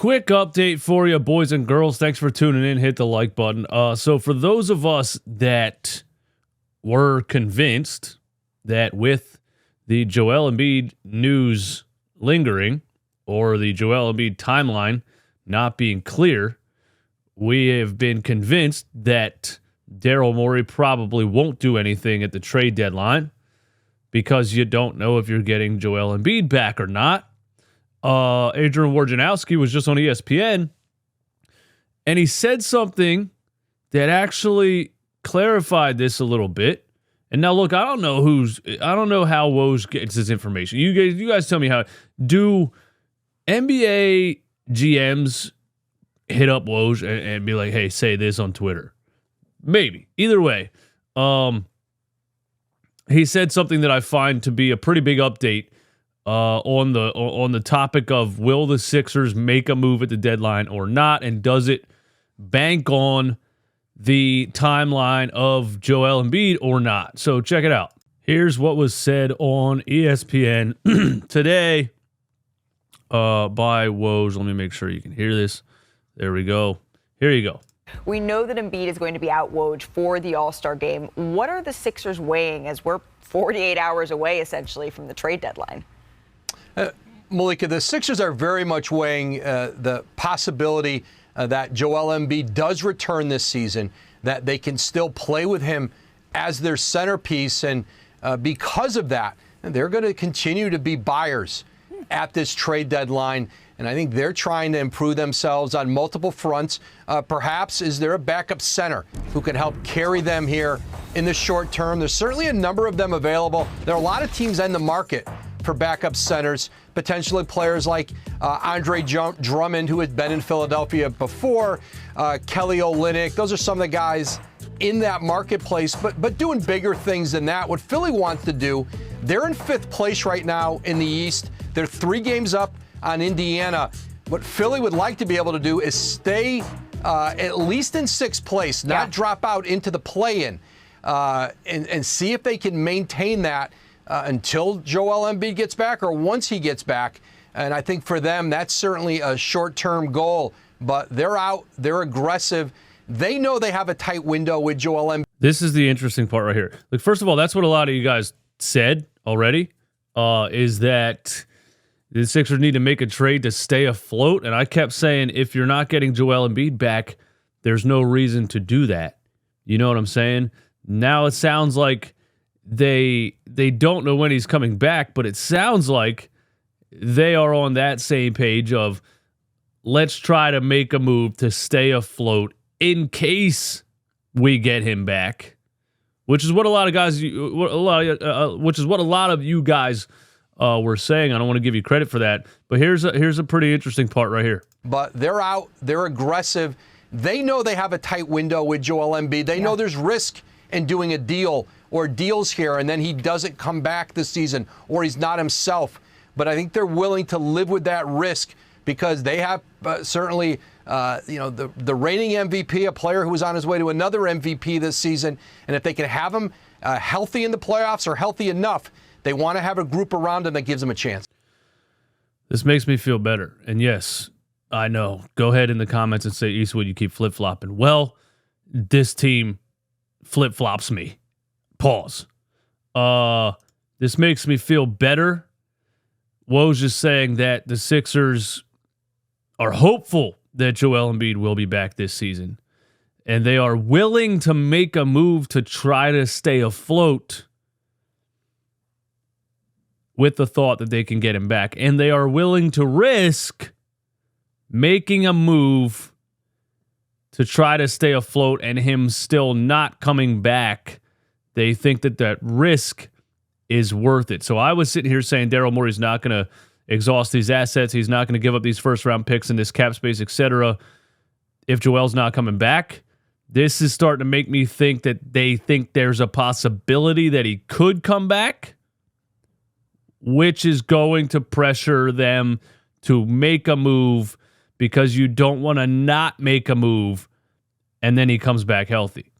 quick update for you, boys and girls. Thanks for tuning in. Hit the like button. So for those of us that were convinced that with the Joel Embiid news lingering or the Joel Embiid timeline not being clear, we have been convinced that Daryl Morey probably won't do anything at the trade deadline because you don't know if you're getting Joel Embiid back or not. Adrian Wojnarowski was just on ESPN, and he said something that actually clarified this a little bit. And now, look, I don't know how Woj gets his information. You guys tell me how. Do NBA GMs hit up Woj and be like, "Hey, say this on Twitter"? Maybe. Either way, he said something that I find to be a pretty big update on the topic of will the Sixers make a move at the deadline or not, and does it bank on the timeline of Joel Embiid or not? So check it out. Here's what was said on ESPN today by Woj. Let me make sure you can hear this. There we go. Here you go. We know that Embiid is going to be out, Woj, for the All-Star game. What are the Sixers weighing as we're 48 hours away, essentially, from the trade deadline? Malika, the Sixers are very much weighing the possibility that Joel Embiid does return this season, that they can still play with him as their centerpiece. And because of that, they're going to continue to be buyers at this trade deadline. And I think they're trying to improve themselves on multiple fronts. Perhaps is there a backup center who can help carry them here in the short term? There's certainly a number of them available. There are a lot of teams in the market for backup centers, potentially players like Andre Drummond, who had been in Philadelphia before, Kelly Olynyk. Those are some of the guys in that marketplace, but doing bigger things than that. What Philly wants to do, they're in 5th place right now in the East. They're 3 games up on Indiana. What Philly would like to be able to do is stay at least in 6th place, not drop out into the play-in, and see if they can maintain that until Joel Embiid gets back or once he gets back. And I think for them, that's certainly a short-term goal. But they're out. They're aggressive. They know they have a tight window with Joel Embiid. This is the interesting part right here. Look, first of all, that's what a lot of you guys said already, is that the Sixers need to make a trade to stay afloat. And I kept saying, if you're not getting Joel Embiid back, there's no reason to do that. You know what I'm saying? Now it sounds like they don't know when he's coming back, but it sounds like they are on that same page of let's try to make a move to stay afloat in case we get him back, which is what a lot of guys, which is what a lot of you guys were saying. I don't want to give you credit for that, but here's a pretty interesting part right here. But they're out. They're aggressive. They know they have a tight window with Joel Embiid. They know there's risk in doing a deal or deals here, and then he doesn't come back this season, or he's not himself. But I think they're willing to live with that risk because they have certainly, the reigning MVP, a player who was on his way to another MVP this season. And if they can have him healthy in the playoffs or healthy enough, they want to have a group around him that gives him a chance. This makes me feel better. And yes, I know. Go ahead in the comments and say, Eastwood, you keep flip-flopping. Well, this team flip-flops me. Pause. This makes me feel better. Woj just saying that the Sixers are hopeful that Joel Embiid will be back this season. And they are willing to make a move to try to stay afloat with the thought that they can get him back. And they are willing to risk making a move to try to stay afloat and him still not coming back. They think that risk is worth it. So I was sitting here saying Daryl Morey's not going to exhaust these assets. He's not going to give up these first-round picks in this cap space, etc. If Joel's not coming back, this is starting to make me think that they think there's a possibility that he could come back, which is going to pressure them to make a move because you don't want to not make a move and then he comes back healthy.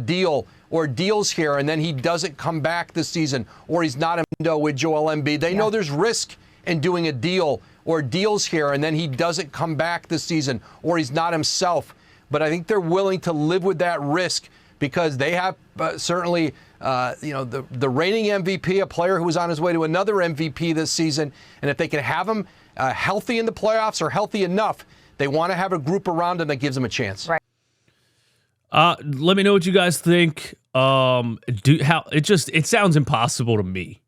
Deal or deals here, and then he doesn't come back this season, or he's not in window with Joel Embiid. They know there's risk in doing a deal or deals here, and then he doesn't come back this season, or he's not himself. But I think they're willing to live with that risk because they have certainly, the reigning MVP, a player who was on his way to another MVP this season. And if they can have him healthy in the playoffs or healthy enough, they want to have a group around him that gives him a chance. Right. Let me know what you guys think. It sounds impossible to me.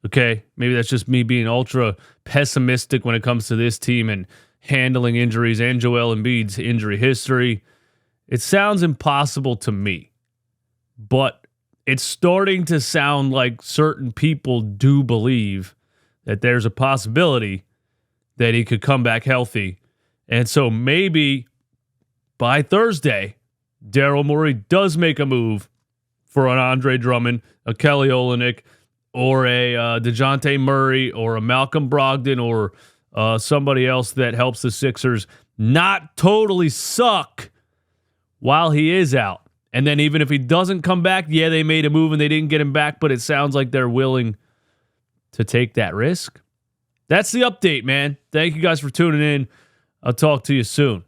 Okay, maybe that's just me being ultra pessimistic when it comes to this team and handling injuries and Joel Embiid's injury history. It sounds impossible to me, but it's starting to sound like certain people do believe that there's a possibility that he could come back healthy. And so maybe by Thursday, Daryl Morey does make a move for an Andre Drummond, a Kelly Olynyk, or a DeJounte Murray, or a Malcolm Brogdon, or somebody else that helps the Sixers not totally suck while he is out. And then even if he doesn't come back, yeah, they made a move and they didn't get him back, but it sounds like they're willing to take that risk. That's the update, man. Thank you guys for tuning in. I'll talk to you soon.